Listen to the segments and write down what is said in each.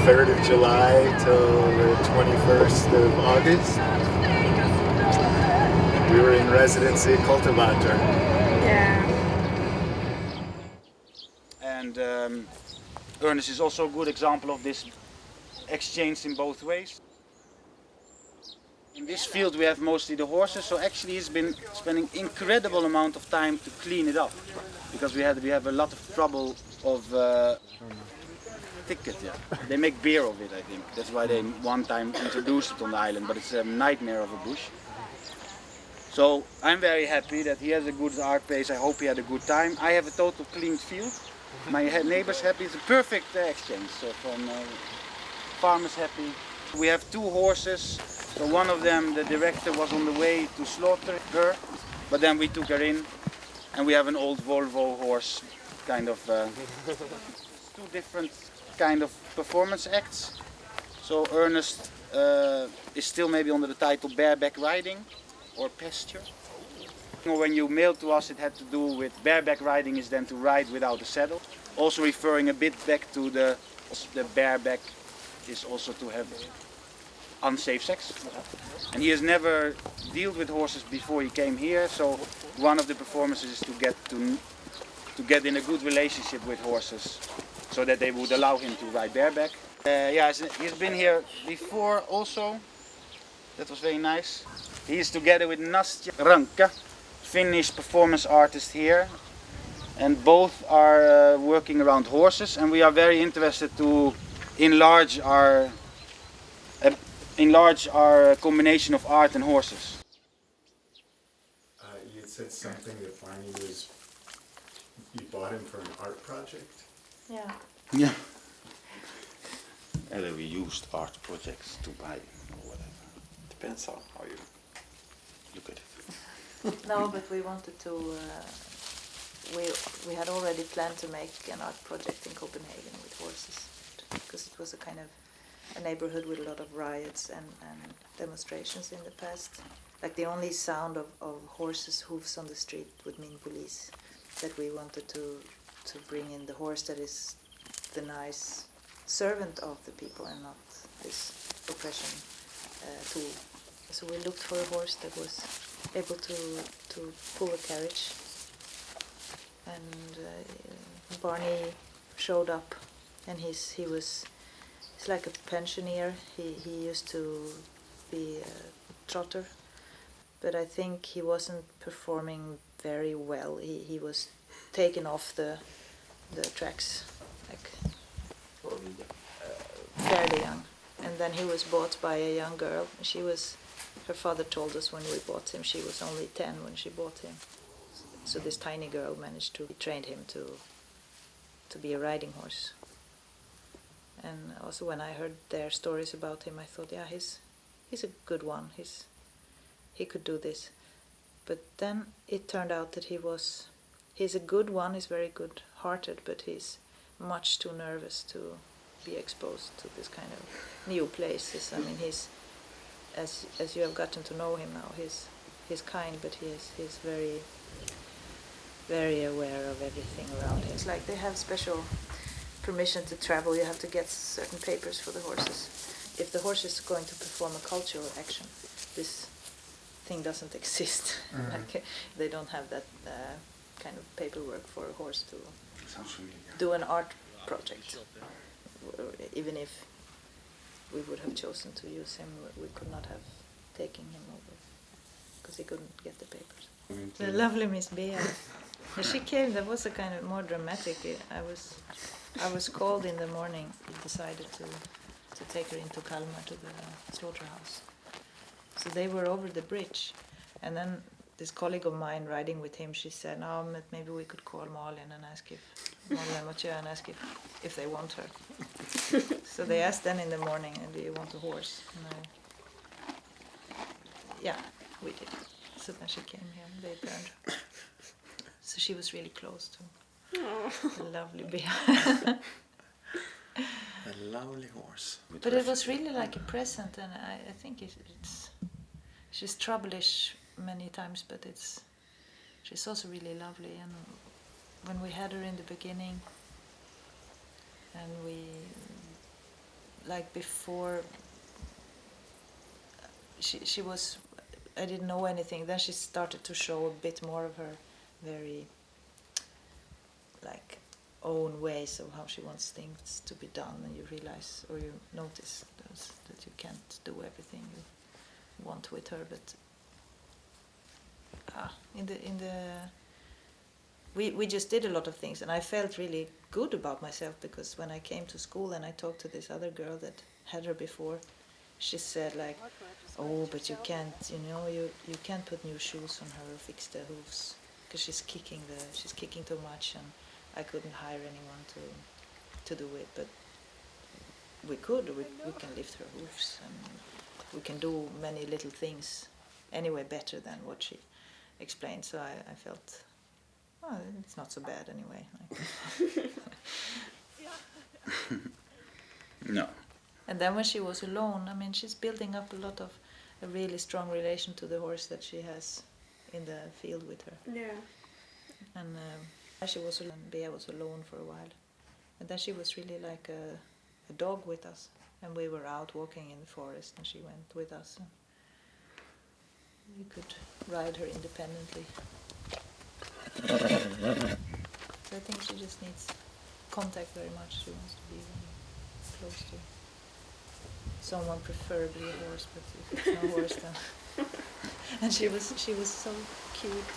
3rd of July till the 21st of August. We were in residency at Kultivator. Yeah. And Ernest is also a good example of this exchange in both ways. In this field we have mostly the horses, so actually he's been spending incredible amount of time to clean it up, because we have a lot of trouble of thicket. Yeah, they make beer of it. I think that's why they one time introduced it on the island, but it's a nightmare of a bush. So I'm very happy that he has a good art pace. I hope he had a good time. I have a total clean field. My neighbor's happy. It's a perfect exchange. So from farmers happy. We have 2 horses. So one of them, the director, was on the way to slaughter her, but then we took her in, and we have an old Volvo horse, kind of 2 different kind of performance acts. So Ernest is still maybe under the title bareback riding or pasture. When you mailed to us, it had to do with bareback riding is then to ride without a saddle, also referring a bit back to the bareback is also to have unsafe sex. And he has never dealt with horses before he came here, so one of the performances is to get in a good relationship with horses, so that they would allow him to ride bareback. Yeah, he's been here before also. That was very nice. He is together with Nastja Ranka, Finnish performance artist here, and both are working around horses, and we are very interested to enlarge our combination of art and horses. You had said something that Barney you bought him for an art project? Yeah. Yeah. And we used art projects to buy or whatever. Depends on how you look at it. No, but we wanted to. We had already planned to make an art project in Copenhagen with horses, because it was a kind of a neighborhood with a lot of riots and demonstrations in the past. Like the only sound of horses' hooves on the street would mean police. That we wanted to bring in the horse that is the nice servant of the people and not this oppression tool. So we looked for a horse that was able to pull a carriage, and Barney showed up, and he's like a pensioner. He used to be a trotter, but I think he wasn't performing very well. He was taken off the tracks, like fairly young, and then he was bought by a young girl. Her father told us when we bought him she was only 10 when she bought him. So this tiny girl managed to train him to be a riding horse. And also when I heard their stories about him, I thought, yeah, he's a good one. He could do this. But then it turned out that he's a good one. He's very good-hearted, but he's much too nervous to be exposed to this kind of new places. I mean, he's as you have gotten to know him now, he's kind, but he's very, very aware of everything around him. It's like they have special permission to travel. You have to get certain papers for the horses. If the horse is going to perform a cultural action, this thing doesn't exist. Like, they don't have that kind of paperwork for a horse to do an art project. Even if we would have chosen to use him, we could not have taken him over because he couldn't get the papers. The lovely Miss Bea. She came. That was a kind of more dramatic. I was called in the morning. We decided to take her into Kalmar to the slaughterhouse. So they were over the bridge, and then this colleague of mine riding with him, she said, "No, maybe we could call Malin and ask if they want her." So they asked then in the morning, "Do you want a horse?" And yeah, we did. So then she came here. They burned her. So she was really close to the lovely Bea. A lovely horse. But it was really like a present, and I think she's troublish many times, but she's also really lovely. And when we had her in the beginning, and like before, she was, I didn't know anything. Then she started to show a bit more of her very like own ways of how she wants things to be done, and you realize or you notice that you can't do everything you want with her. But we just did a lot of things, and I felt really good about myself, because when I came to school and I talked to this other girl that had her before, she said like, oh, but you can't, you can't put new shoes on her or fix the hooves because she's kicking too much, and I couldn't hire anyone to do it. But we can lift her hooves, and we can do many little things anyway better than what she explained. So I felt, oh, it's not so bad anyway. No. And then when she was alone, I mean, she's building up a really strong relation to the horse that she has in the field with her. Yeah. And she was alone, Bea was alone for a while. And then she was really like a dog with us. And we were out walking in the forest, and she went with us. And we could ride her independently. So I think she just needs contact very much. She wants to be really close to someone, preferably a horse, but if it's no horse then. And she was so cute.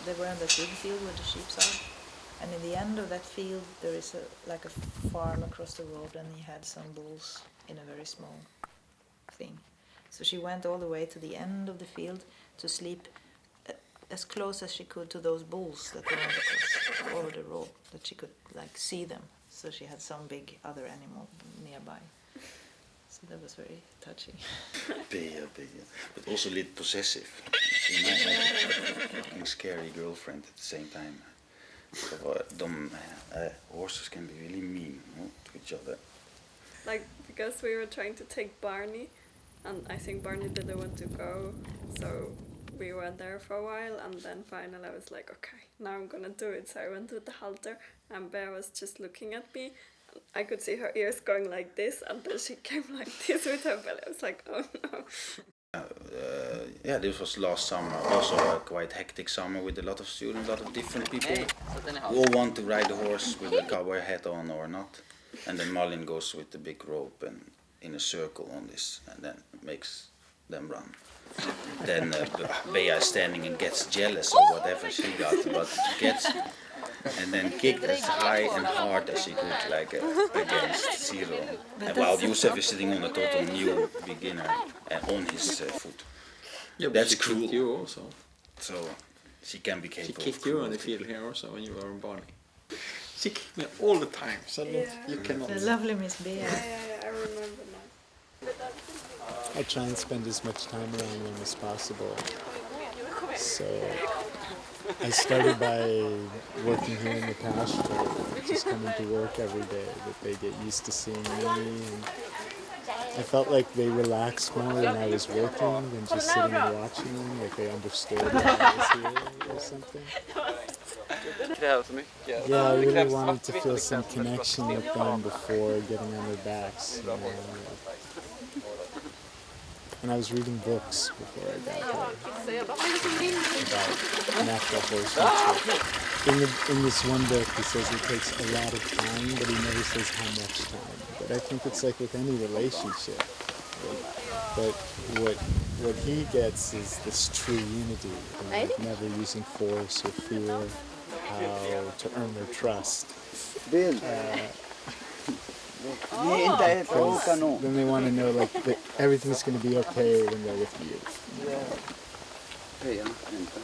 They were in that big field where the sheep are. And in the end of that field there is like a farm across the road, and he had some bulls in a very small thing. So she went all the way to the end of the field to sleep as close as she could to those bulls that were over the road, that she could like see them. So she had some big other animal nearby. So that was very touching. Bea, but also a little possessive. She might have a fucking scary girlfriend at the same time. Horses can be really mean, to each other. Like, because we were trying to take Barney, and I think Barney didn't want to go, so we went there for a while, and then finally I was like, okay, now I'm gonna do it. So I went with the halter, and Bea was just looking at me. I could see her ears going like this, and then she came like this with her belly. I was like, oh no. Yeah, this was last summer, also a quite hectic summer with a lot of students, a lot of different people who all want to ride the horse with a cowboy hat on or not. And then Malin goes with the big rope and in a circle on this, and then makes them run. Then Bea is standing and gets jealous of whatever she got, but she gets, and then kicked as high and hard as she could, like against zero. And while Josef is sitting on a total new beginner on his foot. Yeah, but that's she cruel. kicked you also. So she can be capable. She kicked you on the field here also when you were in Barney. She kicked me all the time, so you cannot. The lovely Miss Bea. Yeah, I remember now. I try and spend as much time around them as possible. So I started by working here in the pasture, just coming to work every day, that they get used to seeing me. And I felt like they relaxed more when I was working than just sitting and watching them, like they understood that I was here or something. Yeah, I really wanted to feel some connection with them before getting on their backs. And I was reading books before I got there about natural horsemanship. In this one book, he says it takes a lot of time, but he never says how much time. But I think it's like with any relationship. But what he gets is this true unity, and like never using force or fear, how to earn their trust. Then they want to know like that everything's going to be okay when they're with you.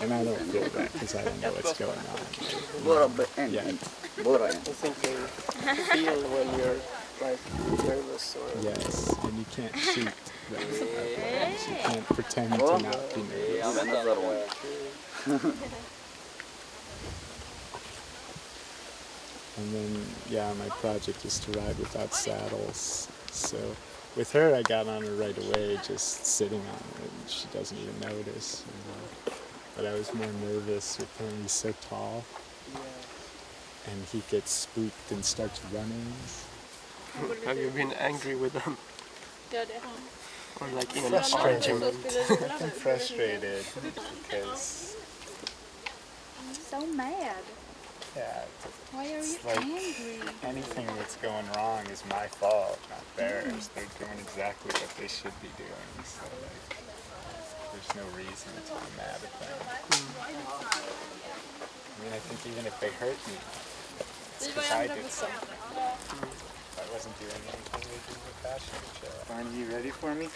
And I don't feel that because I don't know what's going on. Yeah. I think they feel when you're like nervous or... Yes, and you can't shoot them. You can't pretend to not be nervous. And then, yeah, my project is to ride without saddles. So with her, I got on her right away, just sitting on her, and she doesn't even notice. But I was more nervous with him. He's so tall, and he gets spooked and starts running. Have you been angry with them? Ja, det har Or like in an Frustrated. argument? I'm frustrated because so mad. yeah, Why are you it's like angry? anything that's going wrong is my fault, not theirs. They're doing exactly what they should be doing. So like, there's no reason to be mad at them. I mean, I think even if they hurt me, it's because I did something. If I wasn't doing anything, they'd be the fashion show. Barney, you ready for me?